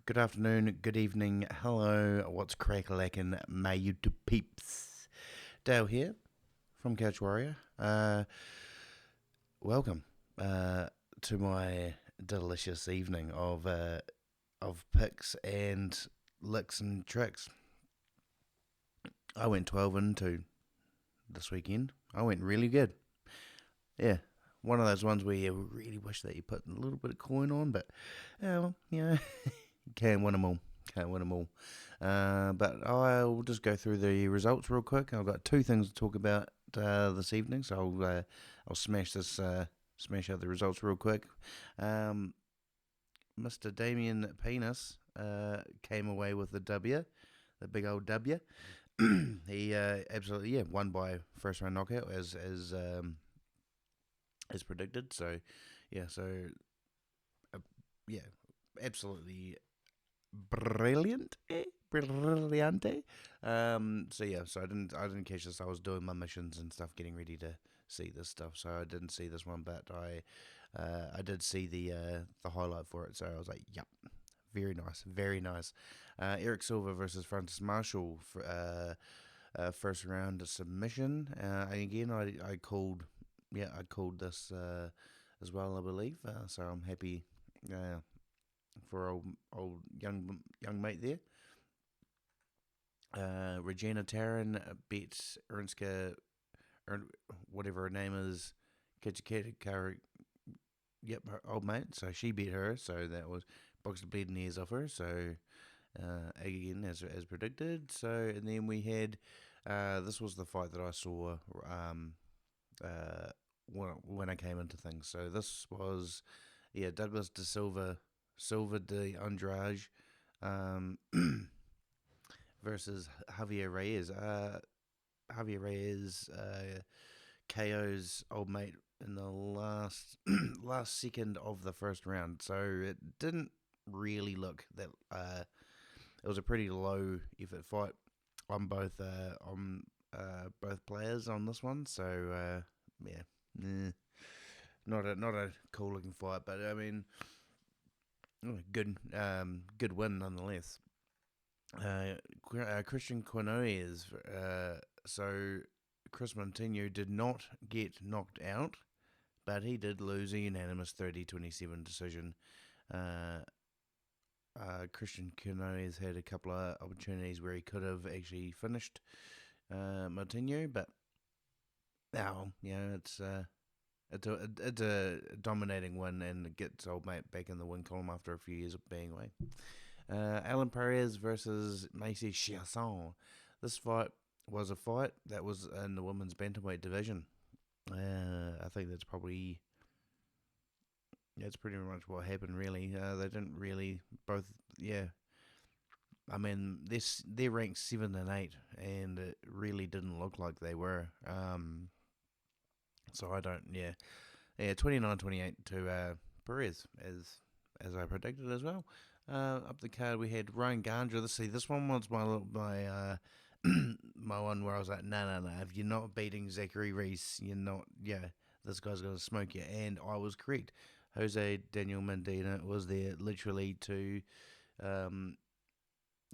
good afternoon, good evening, hello, what's crack-a-lackin', my YouTube peeps? Dale here from Couch Warrior. Welcome to my delicious evening of picks and licks and tricks. I went 12 and 2 this weekend. I went really good. Yeah, one of those ones where you really wish that you put a little bit of coin on, but, can't win them all. Can't win them all. But I'll just go through the results real quick. I've got two things to talk about this evening, so I'll smash out the results real quick. Mr. Damien Penis came away with the W, the big old W. He absolutely won by first round knockout as predicted. So uh, yeah, absolutely brilliant, brilliante. So I didn't catch this. I was doing my missions and stuff, getting ready to see this stuff. So I didn't see this one, but I did see the highlight for it. So I was like, yep, very nice, very nice. Eric Silva versus Francis Marshall for first round submission. Again, I called, I called this as well, I believe. So I'm happy. For old young mate there. Regina Taryn beat Ernska, whatever her name is, Kitchikari. Yep, her old mate. So she beat her. So that was boxed the bleeding ears off her. So again, as predicted. So and then we had this was the fight that I saw uh, when I came into things. So this was Douglas De Silva de Andrade um, versus Javier Reyes. Javier Reyes KO's old mate in the last last second of the first round, so it didn't really look that. It was a pretty low effort fight on both players on this one. So not a cool looking fight, but I mean, good win nonetheless. Christian Quinones. So Chris Montigno did not get knocked out, but he did lose a unanimous 30-27 decision. Uh, Christian Quinones had a couple of opportunities where he could have actually finished Montigno, but now it's a dominating win and gets old mate back in the win column after a few years of being away. Alan Perez versus Macy Chiasson. This fight was a fight that was in the women's bantamweight division. I think that's pretty much what happened. Really, they didn't really both. Yeah, I mean they're ranked 7 and 8, and it really didn't look like they were. So I don't. Yeah, 29-28 to Perez as I predicted as well. Up the card we had Ryan Gandra. This one was my my one where I was like, no. If you're not beating Zachary Reese, you're not. Yeah, this guy's gonna smoke you, and I was correct. Jose Daniel Medina was there literally to um,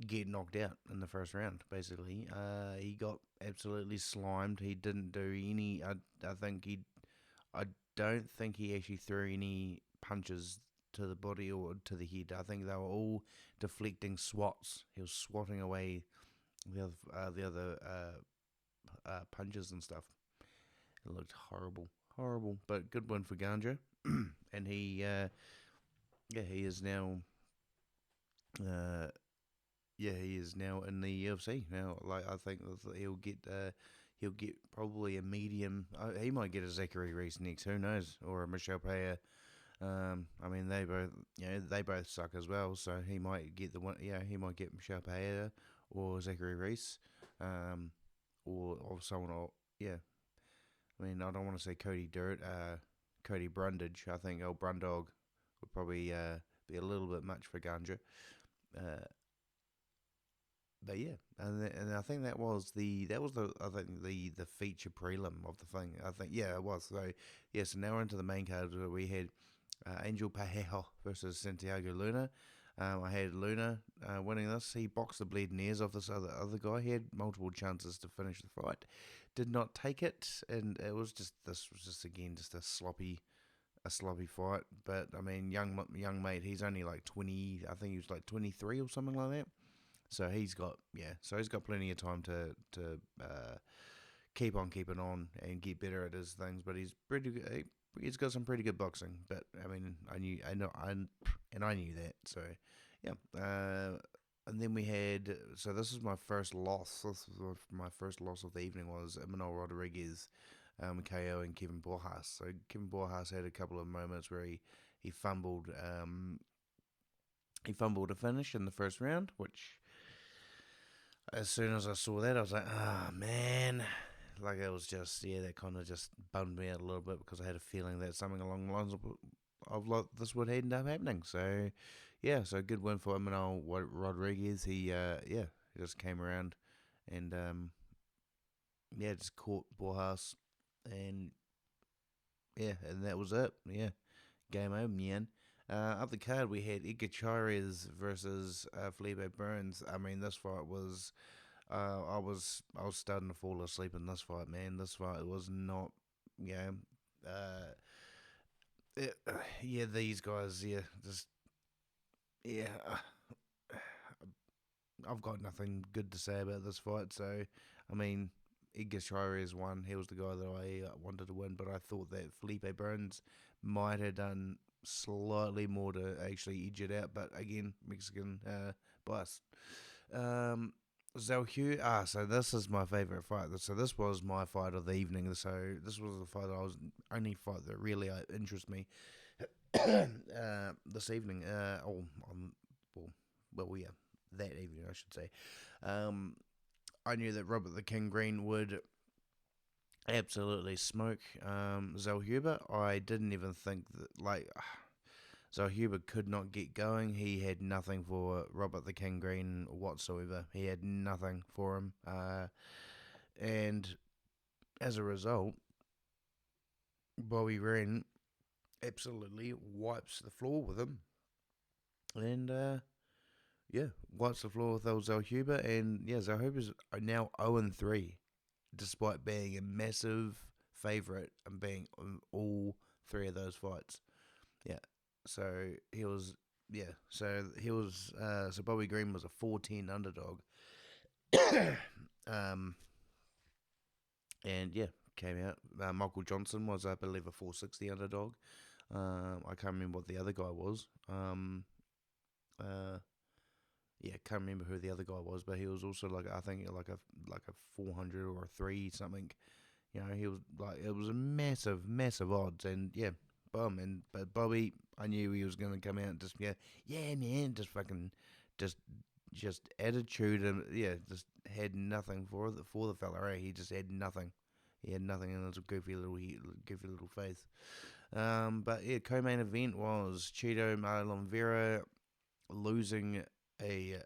get knocked out in the first round. Basically, he got absolutely slimed. He didn't do any. I think he. I don't think he actually threw any punches to the body or to the head. I think they were all deflecting swats. He was swatting away the other punches and stuff. It looked horrible, horrible. But good one for Gandra, and he is now, uh, he is now in the UFC now. Like I think he'll get probably a medium. He might get a Zachary Reese next. Who knows? Or a Michelle Paya. I mean, they both suck as well. So he might get the one. Yeah, he might get Michelle Paya or Zachary Reese, or someone. Yeah, I mean, I don't want to say Cody Brundage. I think old Brundog would probably be a little bit much for Ganja. Uh, but yeah, and I think that was the I think the feature prelim of the thing. I think it was. So so now we're into the main card where we had Angel Parejo versus Santiago Luna. I had Luna winning this. He boxed the bleeding ears off this other guy. He had multiple chances to finish the fight, did not take it, and it was just again just a sloppy fight. But I mean, young mate, he's only like 20. I think he was like 23 or something like that. So he's got plenty of time to keep on keeping on and get better at his things. But he's pretty good. He's got some pretty good boxing. But I mean, I knew that. So yeah. And then we had, so this is my first loss. My first loss of the evening was Emmanuel Rodriguez, KO and Kevin Borjas. So Kevin Borjas had a couple of moments where he fumbled a finish in the first round, which as soon as I saw that, I was like, oh man. Like, it was just, that kind of just bummed me out a little bit because I had a feeling that something along the lines of like, this would end up happening. So, yeah, so good win for Emmanuel Rodriguez. He just came around and, just caught Borjas. And, and that was it. Yeah, game over, man. Up the card, we had Edgar Chairez versus Felipe Burns. I mean, this fight was I was starting to fall asleep in this fight, man. This fight was not, uh, these guys, just yeah. I've got nothing good to say about this fight. So, I mean, Edgar Chairez won. He was the guy that I wanted to win, but I thought that Felipe Burns might have done slightly more to actually edge it out. But again, Mexican bias. Zhou. So this is my favourite fight. So this was my fight of the evening. So this was the fight only fight that really interests me this evening. That evening, I should say. I knew that Robert the King Green would absolutely smoke Zellhuber. I didn't even think that, like, Zellhuber could not get going. He had nothing for Robert the King Green whatsoever. He had nothing for him. And as a result, Bobby Wren absolutely wipes the floor with him. And, wipes the floor with old Zellhuber. And, Zellhuber's now 0-3, despite being a massive favourite and being on all three of those fights. Yeah. So he was, So Bobby Green was a 4-10 underdog. And came out. Michael Johnson was, I believe, a 460 underdog. I can't remember what the other guy was. Can't remember who the other guy was, but he was also I think like a 400 or a 3 something. He was like, it was a massive odds, and but Bobby, I knew he was going to come out and just man, just fucking just attitude, and just had nothing for the fella. Right? He just had nothing. He had nothing in his goofy little face. But co-main event was Cheeto Oliveira losing he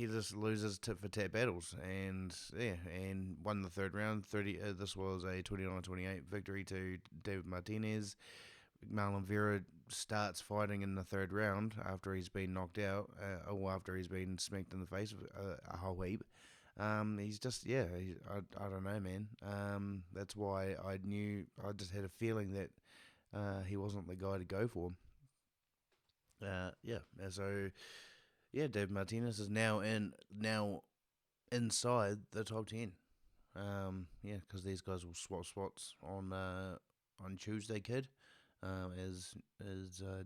just loses tit for tat battles, and won the third round. This was a 29-28 victory to David Martinez. Marlon Vera starts fighting in the third round after he's been knocked out, or after he's been smacked in the face with a whole heap. He's just I don't know, man. That's why I just had a feeling that he wasn't the guy to go for. So David Martinez is now inside the top 10. Because these guys will swap spots on Tuesday, kid. As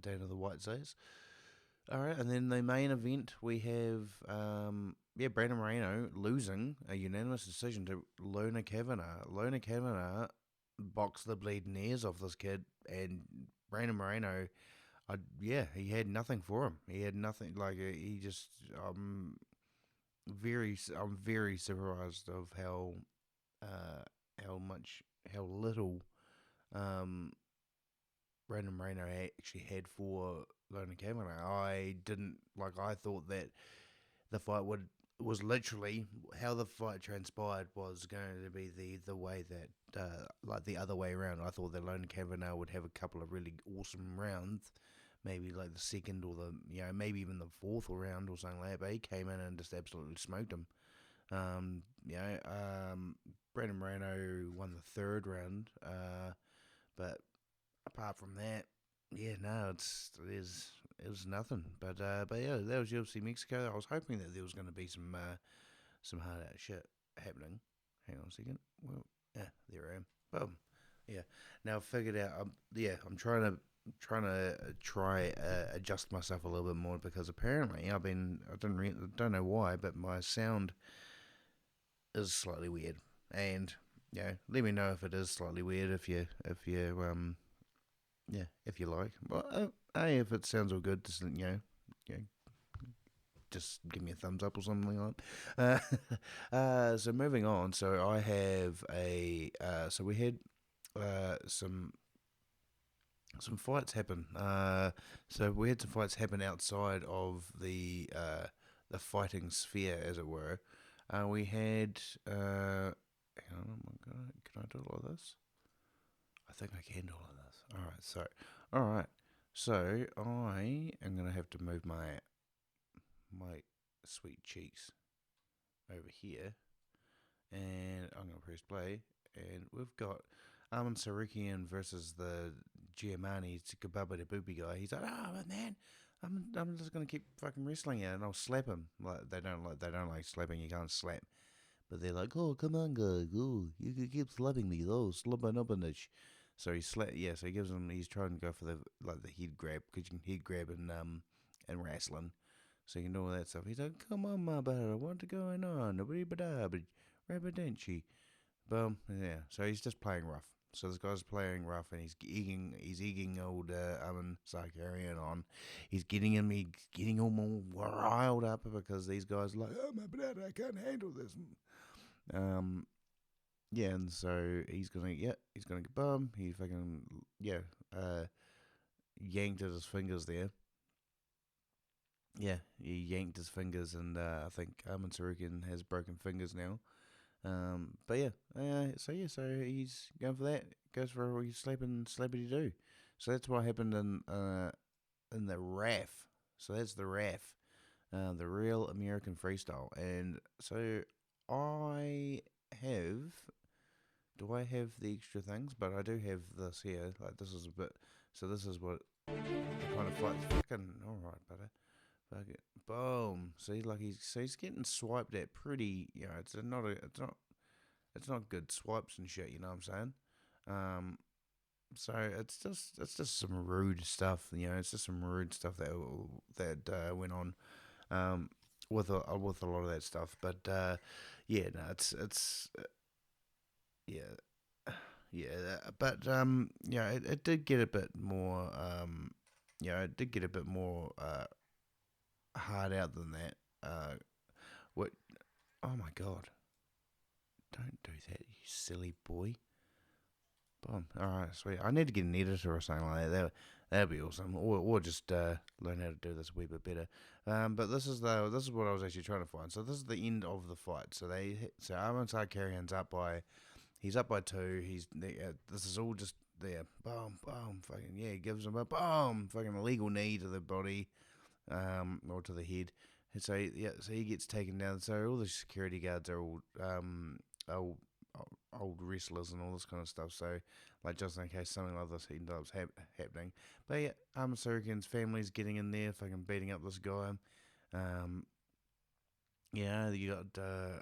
Dana the White says. All right, and then the main event we have Brandon Moreno losing a unanimous decision to Lona Kavanagh. Lona Kavanagh boxed the bleeding ears off this kid, and Brandon Moreno, he had nothing for him. He had nothing. Like, he just I'm very surprised of how little Brandon Moreno actually had for Lona Kavanagh. I thought that the fight was literally how the fight transpired was going to be the way that the other way around. I thought that Lona Kavanagh would have a couple of really awesome rounds, maybe like the second or maybe even the fourth round or something like that. But he came in and just absolutely smoked him. Brandon Moreno won the third round. But apart from that, yeah, no, it was nothing. But yeah, that was UFC Mexico. I was hoping that there was going to be some hard out shit happening. Hang on a second. Well, yeah, there I am. Boom. Yeah. Now I figured out. I'm trying to adjust myself a little bit more because apparently I don't know why, but my sound is slightly weird. And let me know if it is slightly weird if you if you like. Well, hey, if it sounds all good, just just give me a thumbs up or something like that. So moving on. So I have so we had some fights happen. So we had some fights happen outside of the fighting sphere, as it were. We had hang on, can I do all of this? I think I can do all of this. All right. So I am gonna have to move my sweet cheeks over here, and I'm gonna press play, and we've got Arman Sarkarian versus the Giamani Kababa de Boopy guy. He's like, oh man, I'm just gonna keep fucking wrestling it, and I'll slap him. Like they don't like slapping. You can't slap, but they're like, oh come on guy, oh you can keep slapping me though, slapping up in this. So so he gives him. He's trying to go for the head grab, because you can head grab and wrestling. So you can do all that stuff. He's like, come on, my brother, what's going on? Nobody but Rabidenchi. Boom. Yeah. So he's just playing rough. So this guy's playing rough, and he's egging old Arman Sarkarian on. He's getting all more riled up because these guys are like, oh my brother, I can't handle this. Yeah, and so he's gonna get bum. He fucking yanked at his fingers there. Yeah, he yanked his fingers, and I think Arman Sarkarian has broken fingers now. But so he's going for that. Goes for a slappity do. So that's what happened in the RAF. So that's the RAF, the Real American Freestyle. And so I have. Do I have the extra things? But I do have this here. Like this is a bit. So this is what the kind of fight. Fucking all right, butter. Fuck it. Boom. See, like he's getting swiped at pretty. It's not good swipes and shit. You know what I'm saying? So it's just some rude stuff. It's just some rude stuff that went on. With a lot of that stuff. But yeah, no, it's yeah. Yeah, but it did get a bit more hard out than that. What? Oh my god! Don't do that, you silly boy. Boom. All right, sweet. I need to get an editor or something like that. That'd be awesome. Or just learn how to do this a wee bit better. But this is what I was actually trying to find. So this is the end of the fight. So Arman Sarkarian's up by. He's up by 2. This is all just there. Boom, boom, fucking yeah. He gives him a boom, fucking illegal knee to the body, or to the head. And so he gets taken down. So all the security guards are all old wrestlers and all this kind of stuff. So like just in case something like this ends up happening. But yeah, Arman Sarkarian's family's getting in there, fucking beating up this guy. Yeah, you got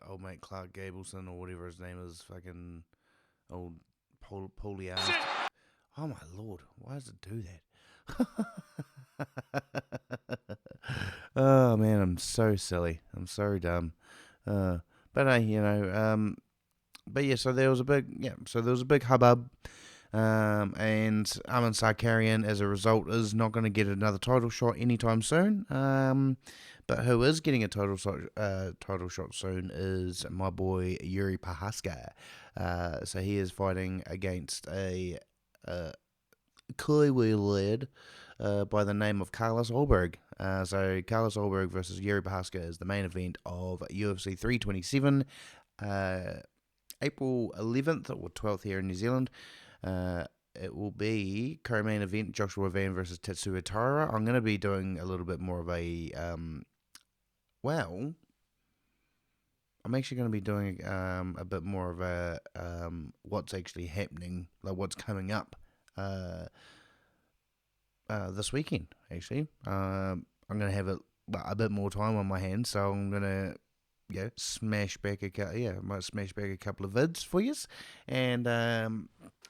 old mate Clark Gableson or whatever his name is, fucking old Paulie. Oh my lord, why does it do that? Oh man, I'm so silly. I'm so dumb. But but yeah, so there was a big hubbub. And Arman Sarkarian, as a result, is not going to get another title shot anytime soon. But who is getting a title shot soon is my boy Yuri Prochazka. So he is fighting against a Kiwi lad by the name of Carlos Ulberg. So Carlos Ulberg versus Yuri Prochazka is the main event of UFC 327, April 11th or 12th here in New Zealand. it will be co-main event Joshua Van versus Tetsuya Taira. I'm going to be doing a little bit more of a well, I'm actually going to be doing a bit more of a what's actually happening, like what's coming up this weekend. Actually, I'm going to have a bit more time on my hands, so I'm going to smash back I might smash back a couple of vids for you, and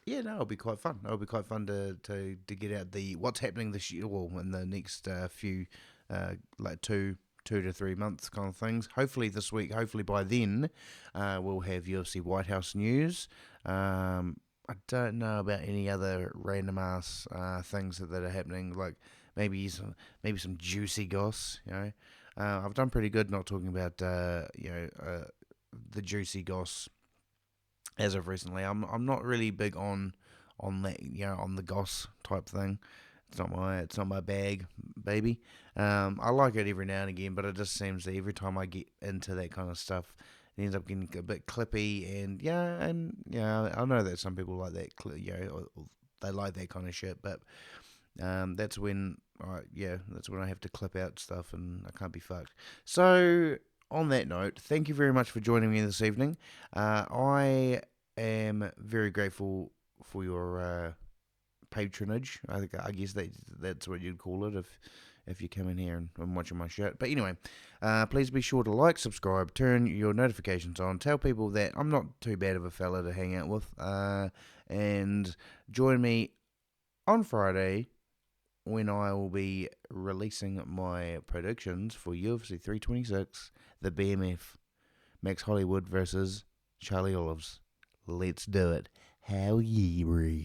it'll be quite fun. It'll be quite fun to get out the what's happening this year, well, in the next few like 2 to 3 months kind of things. Hopefully this week, hopefully by then, we'll have UFC White House news. I don't know about any other random ass things that are happening, like maybe some juicy goss, I've done pretty good not talking about the juicy goss as of recently. I'm not really big on that, on the goss type thing. It's not my bag, baby. I like it every now and again, but it just seems that every time I get into that kind of stuff, it ends up getting a bit clippy. And I know that some people like that, they like that kind of shit. But that's when I have to clip out stuff, and I can't be fucked. So on that note, thank you very much for joining me this evening. I am very grateful for your patronage. I guess that's what you'd call it if you come in here and watching my shit. But anyway, please be sure to like, subscribe, turn your notifications on, tell people that I'm not too bad of a fella to hang out with, and join me on Friday when I will be releasing my predictions for UFC 326, the BMF, Max Hollywood versus Charlie Olives. Let's do it. How ye breathe.